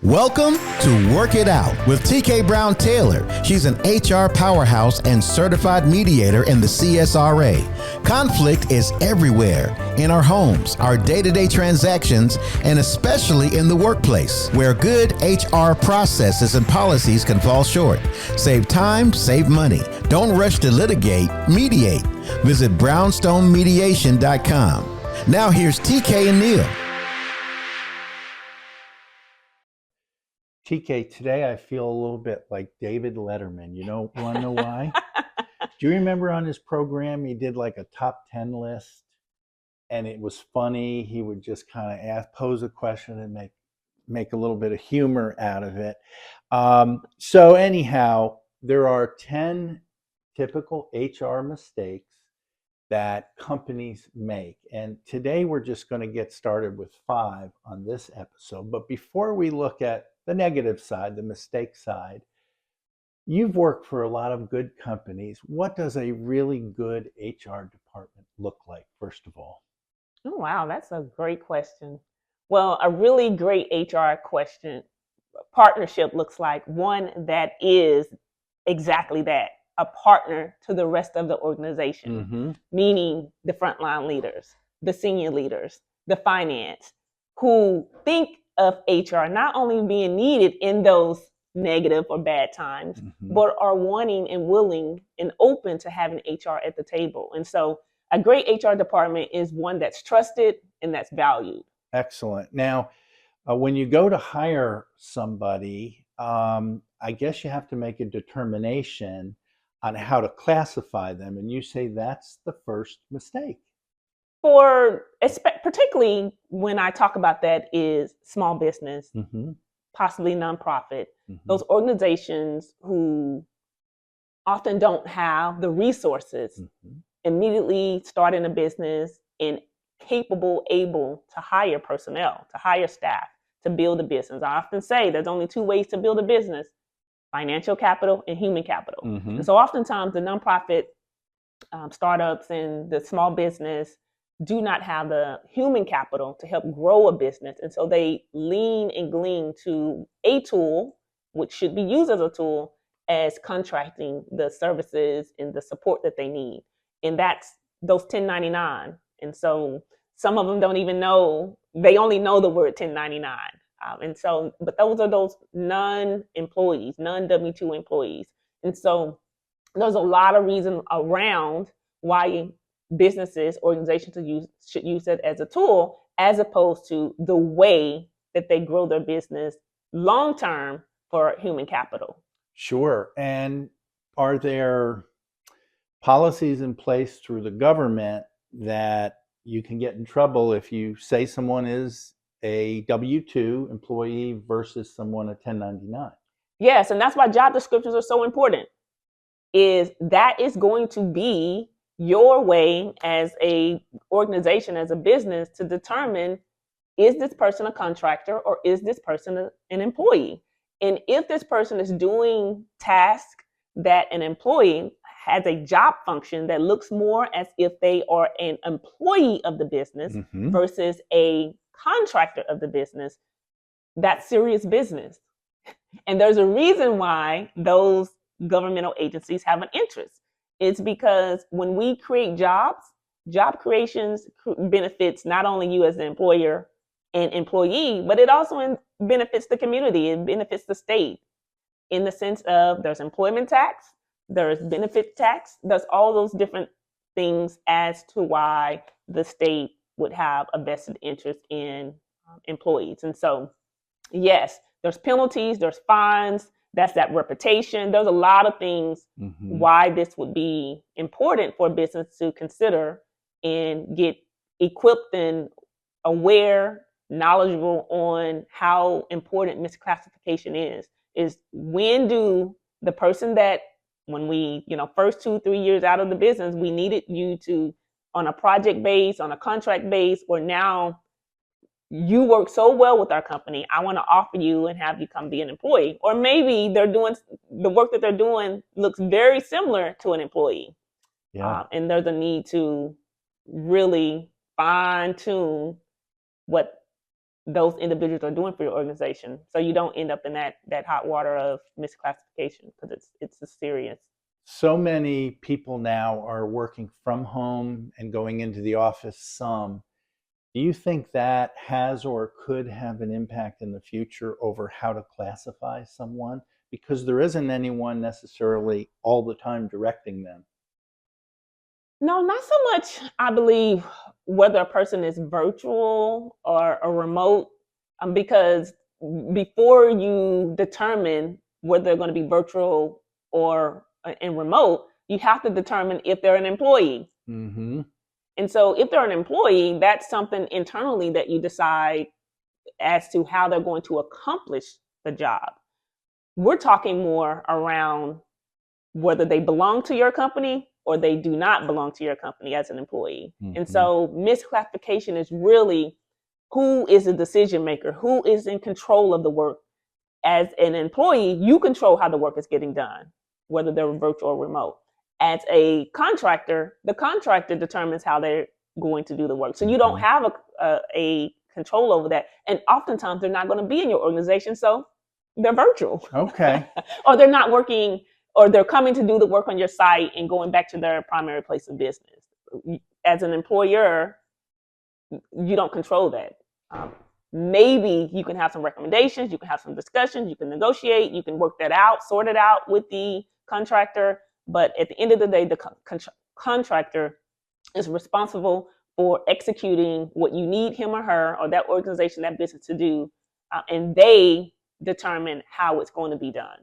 Welcome to Work It Out with TeKay Brown Taylor. She's an HR powerhouse and certified mediator in the CSRA. Conflict is everywhere, in our homes, our day-to-day transactions, and especially in the workplace, where good HR processes and policies can fall short. Save time, save money. Don't rush to litigate, mediate. Visit brownsstonemediation.com. Now here's TeKay and Neil. TeKay, today I feel a little bit like David Letterman. Want to know why? Do you remember on his program, he did like a top 10 list and it was funny. He would just kind of pose a question and make a little bit of humor out of it. So anyhow, there are 10 typical HR mistakes that companies make. And today we're just going to get started with 5 on this episode. But before we look at the negative side, the mistake side, you've worked for a lot of good companies. What does a really good HR department look like, first of all? Oh, wow, that's a great question. Well, a really great HR partnership looks like one that is exactly that, a partner to the rest of the organization, meaning the frontline leaders, the senior leaders, the finance, who think of HR not only being needed in those negative or bad times, but are wanting and willing and open to having HR at the table. And so a great HR department is one that's trusted and that's valued. Excellent. Now, when you go to hire somebody, I guess you have to make a determination on how to classify them. And you say that's the first mistake. Particularly when I talk about that is small business, possibly nonprofit, those organizations who often don't have the resources immediately starting a business and able to hire personnel, to hire staff, to build a business. I often say there's only 2 ways to build a business: financial capital and human capital. And so oftentimes the nonprofit startups and the small business do not have the human capital to help grow a business. And so they lean and glean to a tool, which should be used as a tool, as contracting the services and the support that they need. And that's those 1099. And so some of them don't even know, they only know the word 1099. But those are those non-employees, non-W-2 employees. And so there's a lot of reason around why businesses, organizations should use it as a tool, as opposed to the way that they grow their business long-term for human capital. Sure. And are there policies in place through the government that you can get in trouble if you say someone is a W-2 employee versus someone a 1099? Yes, and that's why job descriptions are so important. That is going to be your way as a organization, as a business, to determine, is this person a contractor or is this person an employee? And if this person is doing tasks that an employee has a job function that looks more as if they are an employee of the business versus a contractor of the business, that's serious business. And there's a reason why those governmental agencies have an interest. It's because when we create jobs, job creations benefits not only you as the employer and employee, but it also benefits the community. It benefits the state in the sense of there's employment tax, there's benefit tax, there's all those different things as to why the state would have a vested interest in employees. And so, yes, there's penalties, there's fines, that's that reputation. There's a lot of things why this would be important for a business to consider and get equipped and aware, knowledgeable on how important misclassification is when do the person that when we, first 2-3 years out of the business, we needed you to, on a project base, on a contract base, or now you work so well with our company, I want to offer you and have you come be an employee. Or maybe they're doing the work that they're doing looks very similar to an employee. And there's a need to really fine tune what those individuals are doing for your organization, so you don't end up in that hot water of misclassification, because it's a serious. So many people now are working from home and going into the office some. Do you think that has or could have an impact in the future over how to classify someone? Because there isn't anyone necessarily all the time directing them. No, not so much. I believe whether a person is virtual or a remote, because before you determine whether they're going to be virtual or in remote, you have to determine if they're an employee. Mm-hmm. And so, if they're an employee, that's something internally that you decide as to how they're going to accomplish the job. We're talking more around whether they belong to your company or they do not belong to your company as an employee. Mm-hmm. And so misclassification is really who is the decision maker, who is in control of the work. As an employee, you control how the work is getting done, whether they're virtual or remote. As a contractor, the contractor determines how they're going to do the work. So you don't have a control over that. And oftentimes they're not going to be in your organization, so they're virtual. Okay. Or they're not working, or they're coming to do the work on your site and going back to their primary place of business. As an employer, you don't control that. Maybe you can have some recommendations, you can have some discussions, you can negotiate, you can work that out, sort it out with the contractor. But at the end of the day, the contractor is responsible for executing what you need him or her or that organization, that business to do. And they determine how it's going to be done.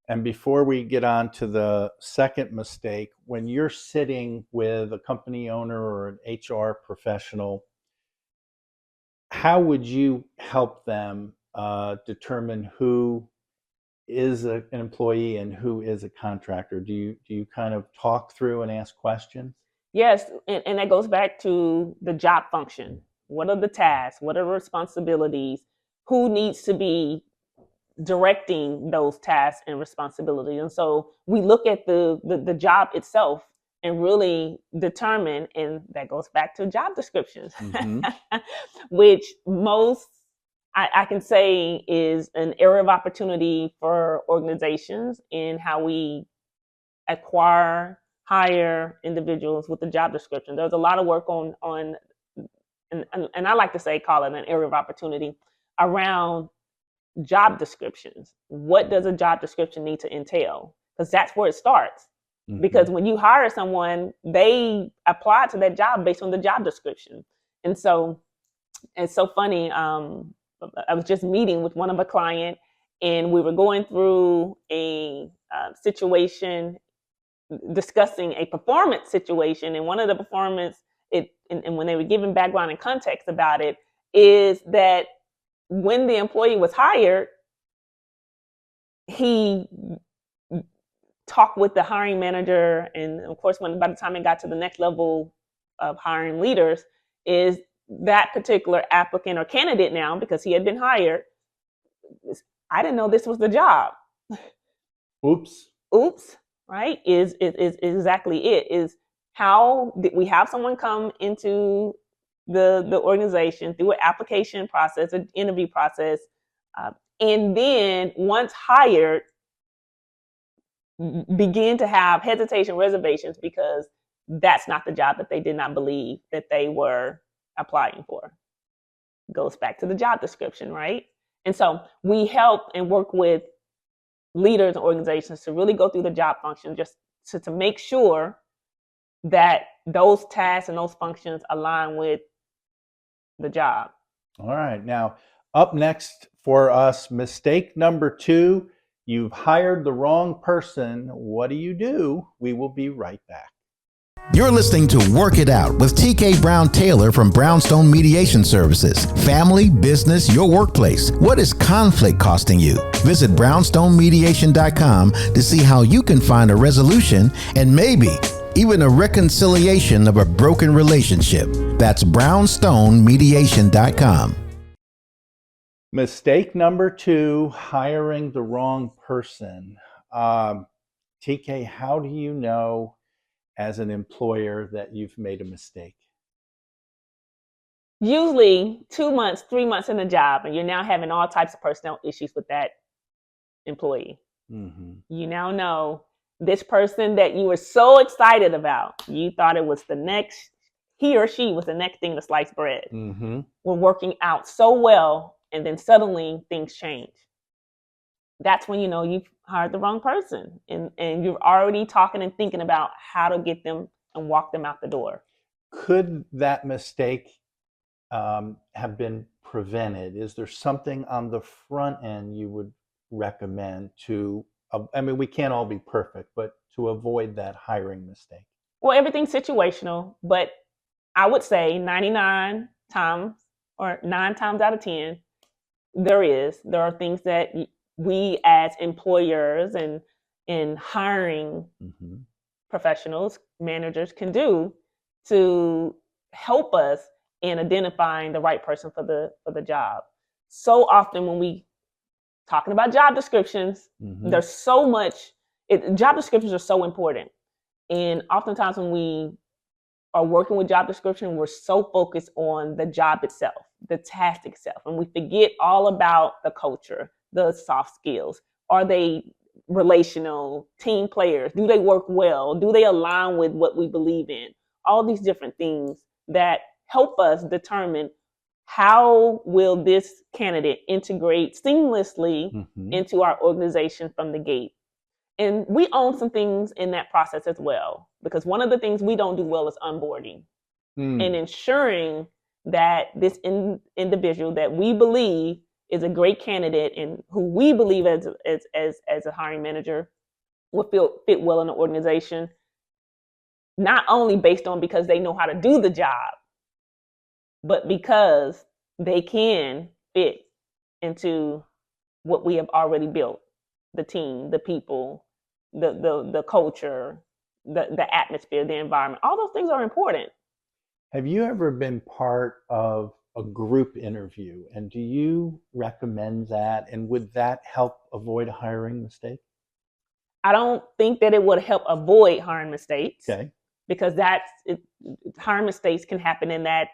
And before we get on to the second mistake, when you're sitting with a company owner or an HR professional, how would you help them determine who is an employee and who is a contractor? Do you kind of talk through and ask questions? Yes, and that goes back to the job function. What are the tasks? What are the responsibilities? Who needs to be directing those tasks and responsibilities? And so we look at the job itself and really determine, and that goes back to job descriptions, which most, I can say, is an area of opportunity for organizations in how we acquire, hire individuals with the job description. There's a lot of work on and I like to say, call it an area of opportunity around job descriptions. What does a job description need to entail? Because that's where it starts. Because when you hire someone, they apply to that job based on the job description. And so it's so funny. I was just meeting with one of a client, and we were going through a situation, discussing a performance situation. And one of the performance, and when they were giving background and context about it, is that when the employee was hired, he talked with the hiring manager, and of course, by the time it got to the next level of hiring leaders, is that particular applicant or candidate now, because he had been hired, I didn't know this was the job. Oops. Right? Is exactly it. Is how did we have someone come into the organization through an application process, an interview process, and then once hired, begin to have hesitation, reservations, because that's not the job that they did not believe that they were applying for. Goes back to the job description, right? And so we help and work with leaders and organizations to really go through the job function, just to make sure that those tasks and those functions align with the job. All right. Now, up next for us, mistake number 2, you've hired the wrong person. What do? We will be right back. You're listening to Work It Out with TeKay Brown Taylor from Brownstone Mediation Services. Family, business, your workplace. What is conflict costing you? Visit brownstonemediation.com to see how you can find a resolution and maybe even a reconciliation of a broken relationship. That's brownstonemediation.com. Mistake number 2, hiring the wrong person. TeKay, how do you know as an employer that you've made a mistake? usually 2 months, 3 months in the job, and you're now having all types of personnel issues with that employee. Mm-hmm. You now know this person that you were so excited about, you thought it was the next, he or she was the next thing to slice bread, Mm-hmm. were working out so well, and then suddenly things change. That's when you know you've hired the wrong person, and you're already talking and thinking about how to get them and walk them out the door. Could that mistake have been prevented? Is there something on the front end you would recommend to, I mean, we can't all be perfect, but to avoid that hiring mistake? Well, everything's situational, but I would say 99 times or 9 times out of 10, there are things that we as employers and in hiring Mm-hmm. professionals, managers can do to help us in identifying the right person for the job. So often when we talking about job descriptions, Mm-hmm. there's so much, job descriptions are so important. And oftentimes when we are working with job description, we're so focused on the job itself, the task itself, and we forget all about the culture, the soft skills. Are they relational, team players? Do they work well? Do they align with what we believe in? All these different things that help us determine how will this candidate integrate seamlessly Mm-hmm. into our organization from the gate. And we own some things in that process as well, because one of the things we don't do well is onboarding and ensuring that this individual that we believe is a great candidate and who we believe as a hiring manager will fit well in the organization, not only based on because they know how to do the job, but because they can fit into what we have already built, the team, the people, the culture, the atmosphere, the environment. All those things are important. Have you ever been part of a group interview, and do you recommend that? And would that help avoid a hiring mistake? I don't think that it would help avoid hiring mistakes, Okay. because hiring mistakes can happen in that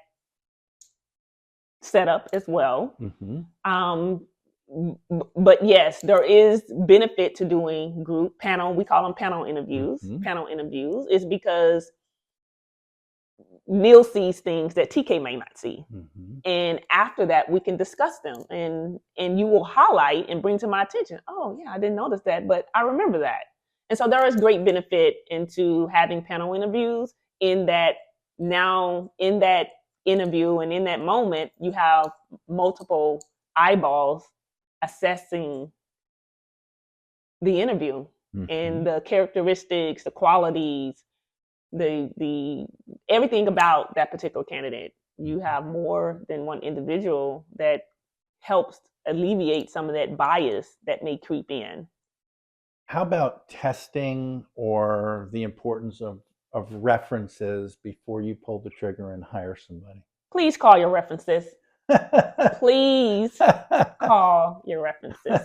setup as well. Mm-hmm. But yes, there is benefit to doing group panel. We call them panel interviews. Mm-hmm. Panel interviews is because Neil sees things that TeKay may not see. Mm-hmm. And after that, we can discuss them, and you will highlight and bring to my attention, oh yeah, I didn't notice that, but I remember that. And so there is great benefit into having panel interviews, in that now in that interview and in that moment, you have multiple eyeballs assessing the interview. Mm-hmm. And the characteristics, the qualities, the everything about that particular candidate. You have more than one individual that helps alleviate some of that bias that may creep in. How about testing or the importance of references before you pull the trigger and hire somebody? Please call your references. Please call your references.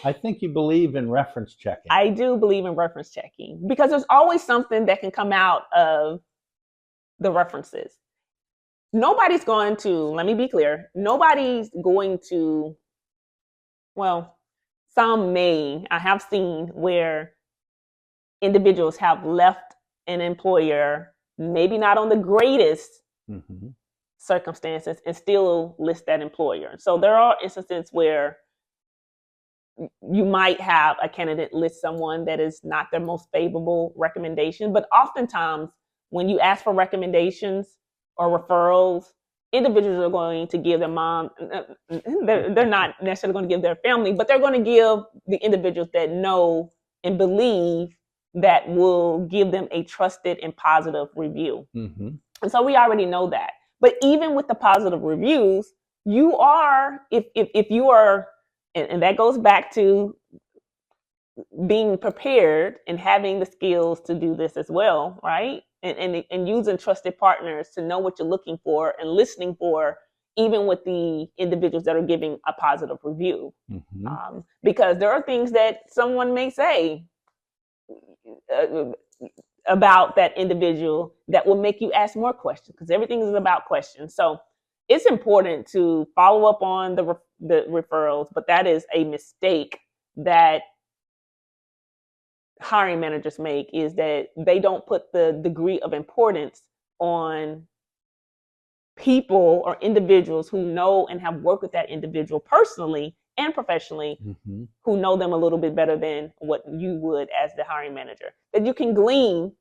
I think you believe in reference checking. I do believe in reference checking, because there's always something that can come out of the references. Nobody's going to, let me be clear, nobody's going to, well, some may, I have seen where individuals have left an employer, maybe not on the greatest Mm-hmm. circumstances, and still list that employer. So there are instances where you might have a candidate list someone that is not their most favorable recommendation, but oftentimes when you ask for recommendations or referrals, individuals are going to give their mom, they're not necessarily going to give their family, but they're going to give the individuals that know and believe that will give them a trusted and positive review. Mm-hmm. And so we already know that. But even with the positive reviews, you are, if you are, and that goes back to being prepared and having the skills to do this as well, right? And using trusted partners to know what you're looking for and listening for, even with the individuals that are giving a positive review. Mm-hmm. Because there are things that someone may say, about that individual that will make you ask more questions, because everything is about questions. So it's important to follow up on the referrals, but that is a mistake that hiring managers make, is that they don't put the degree of importance on people or individuals who know and have worked with that individual personally and professionally, who know them a little bit better than what you would as the hiring manager, that you can glean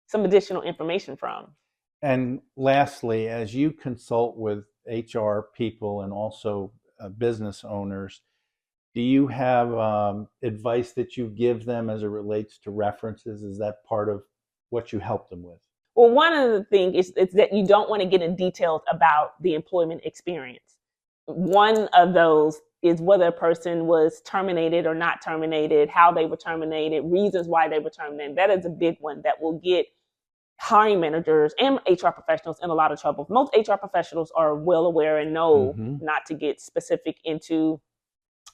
some additional information from. And lastly, as you consult with HR people and also business owners, do you have advice that you give them as it relates to references? Is that part of what you help them with? Well, one of the things is that you don't want to get in details about the employment experience. One of those is whether a person was terminated or not terminated, how they were terminated, reasons why they were terminated. That is a big one that will get hiring managers and HR professionals in a lot of trouble. Most HR professionals are well aware and know not to get specific into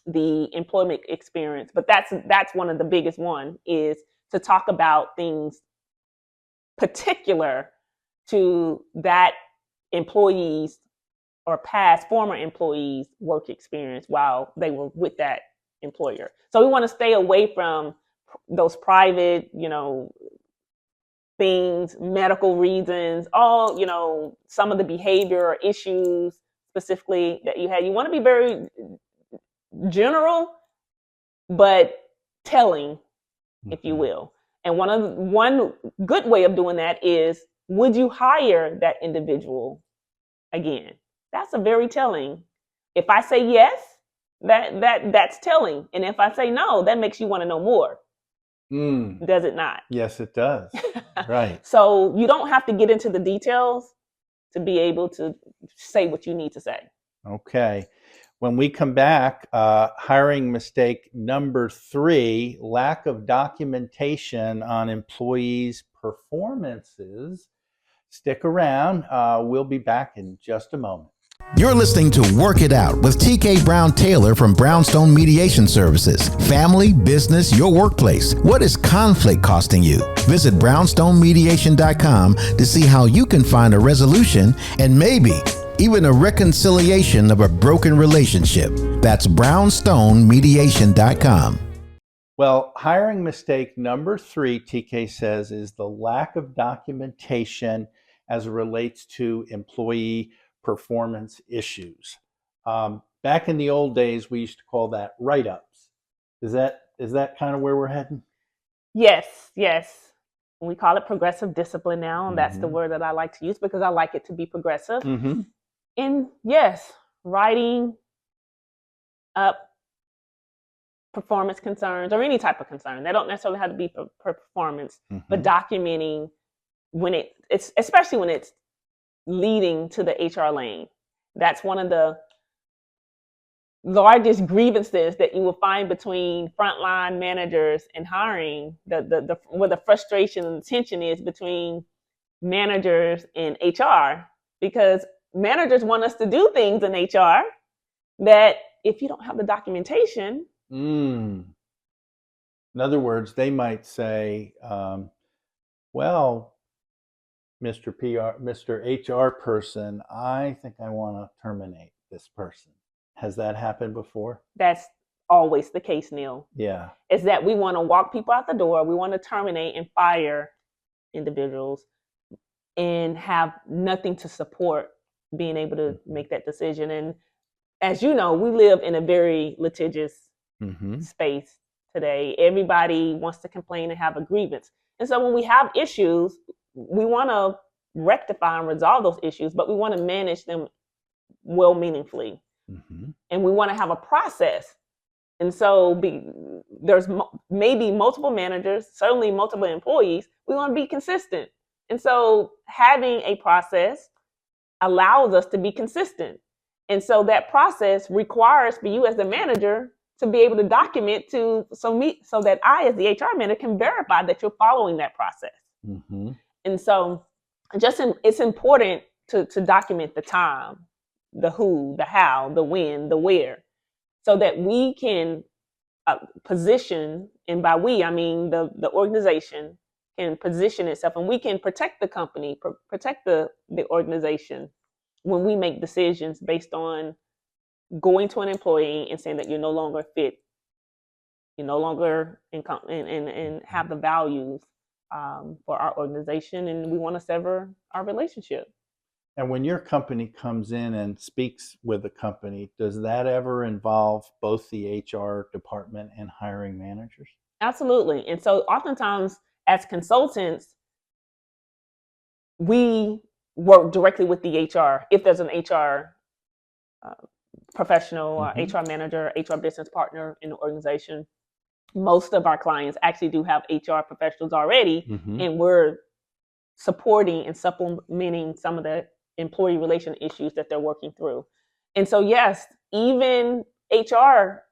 the employment experience, but that's one of the biggest one, is to talk about things particular to that employee's or past former employees' work experience while they were with that employer. So we want to stay away from those private, things, medical reasons, all, some of the behavior or issues specifically that you had. You want to be very general, but telling, if you will. And one good way of doing that is, would you hire that individual again? That's a very telling. If I say yes, that's telling. And if I say no, that makes you want to know more. Does it not? Yes, it does. Right. So you don't have to get into the details to be able to say what you need to say. Okay. When we come back, hiring mistake number 3, lack of documentation on employees' performances. Stick around. We'll be back in just a moment. You're listening to Work It Out with TeKay Brown Taylor from Brownstone Mediation Services. Family, business, your workplace. What is conflict costing you? Visit brownstonemediation.com to see how you can find a resolution and maybe even a reconciliation of a broken relationship. That's brownstonemediation.com. Well, hiring mistake number 3, TeKay says, is the lack of documentation as it relates to employee performance issues. Back in the old days, we used to call that write-ups. Is that kind of where we're heading? Yes. We call it progressive discipline now, and that's the word that I like to use because I like it to be progressive. And yes, writing up performance concerns or any type of concern. They don't necessarily have to be performance, but documenting when it's especially when it's leading to the HR lane. That's one of the largest grievances that you will find between frontline managers and hiring. Where the frustration and the tension is between managers and HR, because managers want us to do things in HR that if you don't have the documentation. In other words, they might say, well, Mr. HR person, I think I want to terminate this person. Has that happened before? That's always the case, Neil. Yeah. Is that we want to walk people out the door. We want to terminate and fire individuals and have nothing to support being able to make that decision. And as you know, we live in a very litigious space today. Everybody wants to complain and have a grievance. And so when we have issues, we want to rectify and resolve those issues, but we want to manage them well meaningfully. And we want to have a process. And so there's maybe multiple managers, certainly multiple employees. We want to be consistent. And so having a process allows us to be consistent. And so that process requires for you as the manager to be able to document so that I as the HR manager can verify that you're following that process. And so it's important to document the time, the who, the how, the when, the where, so that we can position, and by we, I mean the organization, can position itself, and we can protect the company, protect the organization when we make decisions based on going to an employee and saying that you're no longer fit, you're no longer and have the values for our organization, and we want to sever our relationship. And when your company comes in and speaks with the company, does that ever involve both the HR department and hiring managers? Absolutely. And so oftentimes as consultants, we work directly with the HR. If there's an HR professional, HR manager, HR business partner in the organization, most of our clients actually do have HR professionals already, and we're supporting and supplementing some of the employee relation issues that they're working through. And so, yes, even HR,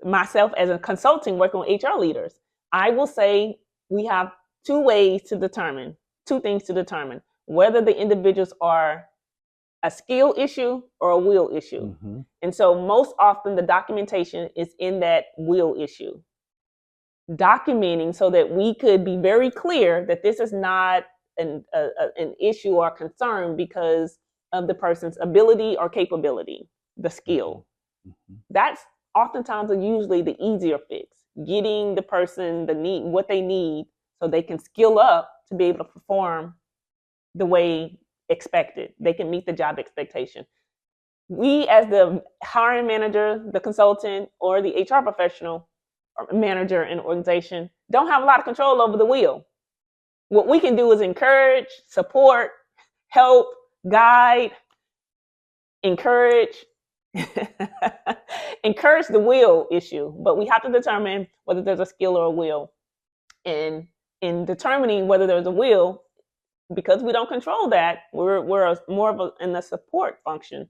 myself as a consulting working with HR leaders, I will say we have two things to determine whether the individuals are a skill issue or a will issue. And so most often the documentation is in that will issue. Documenting so that we could be very clear that this is not an issue or concern because of the person's ability or capability, the skill. That's oftentimes usually the easier fix, getting the person what they need so they can skill up to be able to perform the way expected. They can meet the job expectation. We as the hiring manager, the consultant, or the HR professional or manager in the organization don't have a lot of control over the will. What we can do is encourage, support, help, guide, encourage the will issue, but we have to determine whether there's a skill or a will. And in determining whether there's a will, because we don't control that, we're more in the support function,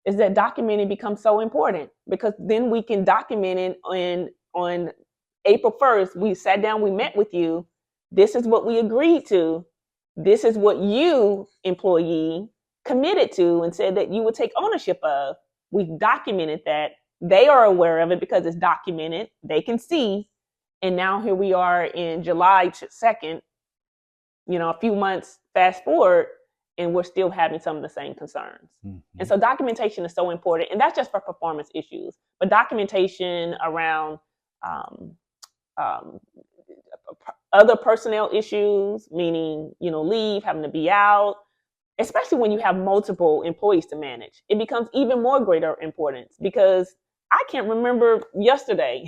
is that documenting becomes so important, because then we can document it on April 1st, we sat down, we met with you, this is what we agreed to, this is what you, employee, committed to and said that you would take ownership of. We've documented that. They are aware of it because it's documented. They can see. And now here we are in July 2nd, a few months fast forward, and we're still having some of the same concerns. And so documentation is so important. And that's just for performance issues. But documentation around other personnel issues, meaning, leave, having to be out, especially when you have multiple employees to manage, it becomes even more greater importance, because I can't remember yesterday,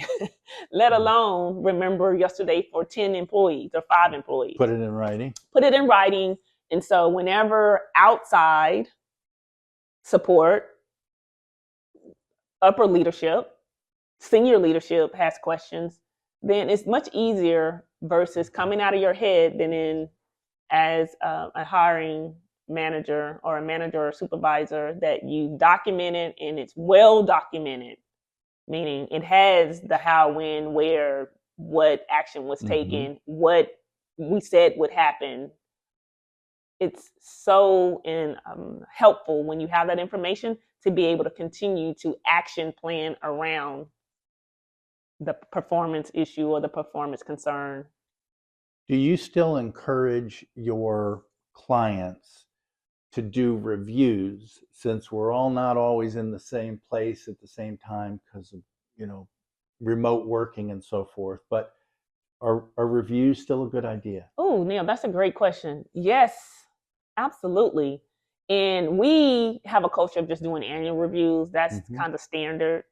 let alone remember yesterday for 10 employees or 5 employees. Put it in writing. And so whenever outside support, upper leadership, senior leadership has questions, then it's much easier versus coming out of your head than as a hiring manager or a manager or supervisor that you documented, and it's well documented, meaning it has the how, when, where, what action was taken, what we said would happen. It's so helpful when you have that information to be able to continue to action plan around the performance issue or the performance concern. Do you still encourage your clients to do reviews, since we're all not always in the same place at the same time because of, remote working and so forth, but are reviews still a good idea? Oh, Neil, that's a great question. Yes, absolutely. And we have a culture of just doing annual reviews. That's kind of standard.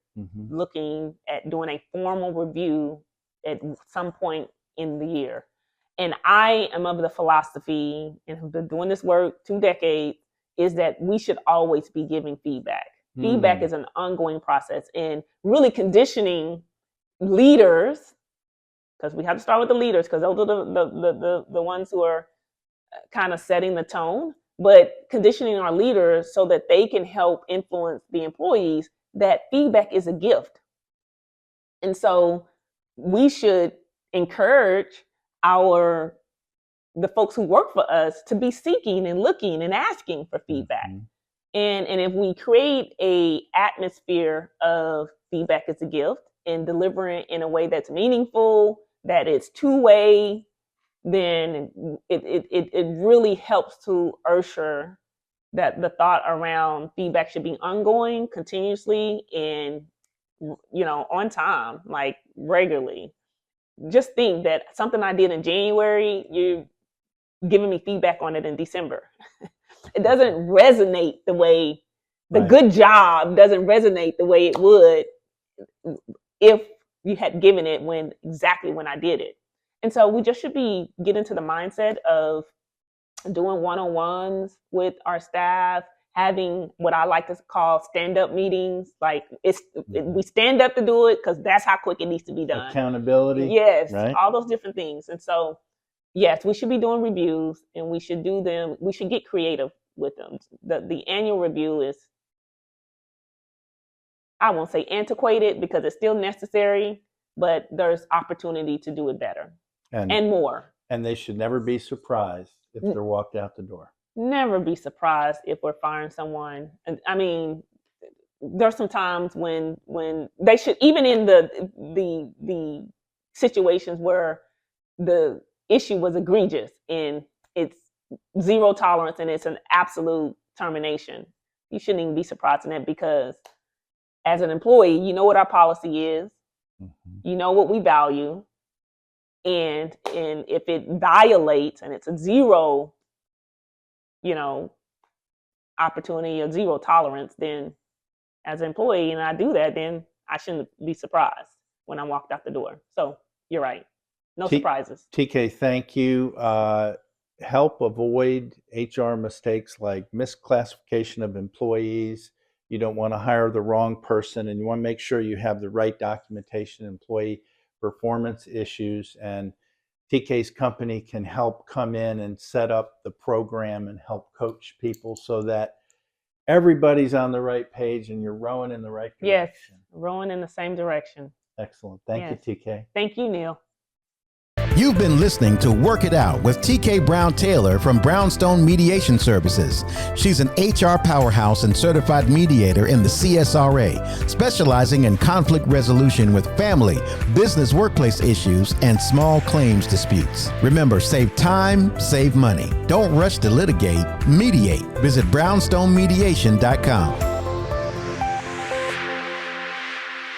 Looking at doing a formal review at some point in the year. And I am of the philosophy, and have been doing this work 2 decades, is that we should always be giving feedback. Feedback is an ongoing process, and really conditioning leaders, because we have to start with the leaders, because those are the ones who are kind of setting the tone, but conditioning our leaders so that they can help influence the employees, that feedback is a gift. And so we should encourage the folks who work for us to be seeking and looking and asking for feedback. And if we create a atmosphere of feedback as a gift and deliver it in a way that's meaningful, that it's two-way, then it really helps to usher that the thought around feedback should be ongoing, continuously, and on time, like regularly. Just think that something I did in January, you're giving me feedback on it in December. It doesn't resonate the way the Right. good job doesn't resonate the way it would if you had given it exactly when I did it. And so we just should get into the mindset of doing one-on-ones with our staff, having what I like to call stand-up meetings. Like we stand up to do it because that's how quick it needs to be done. Accountability. Yes, right? all those different things. And so, yes, we should be doing reviews, and we should do them. We should get creative with them. The annual review is, I won't say antiquated because it's still necessary, but there's opportunity to do it better and more. And they should never be surprised if they're walked out the door. Never be surprised if we're firing someone. And I mean, there's some times when they should, even in the situations where the issue was egregious and it's zero tolerance and it's an absolute termination, you shouldn't even be surprised in that, because as an employee, you know what our policy is, you know what we value, and if it violates and it's a zero, opportunity or zero tolerance, then as an employee, and I do that, then I shouldn't be surprised when I'm walked out the door. So you're right. No surprises. TeKay, thank you. Help avoid HR mistakes like misclassification of employees. You don't want to hire the wrong person, and you want to make sure you have the right documentation, employee performance issues, and TeKay's company can help come in and set up the program and help coach people so that everybody's on the right page and you're rowing in the right direction. Yes, rowing in the same direction. Excellent. Thank you, TeKay. Thank you, Neil. You've been listening to Work It Out with TeKay Brown-Taylor from Brownstone Mediation Services. She's an HR powerhouse and certified mediator in the CSRA, specializing in conflict resolution with family, business, workplace issues, and small claims disputes. Remember, save time, save money. Don't rush to litigate, mediate. Visit brownstonemediation.com.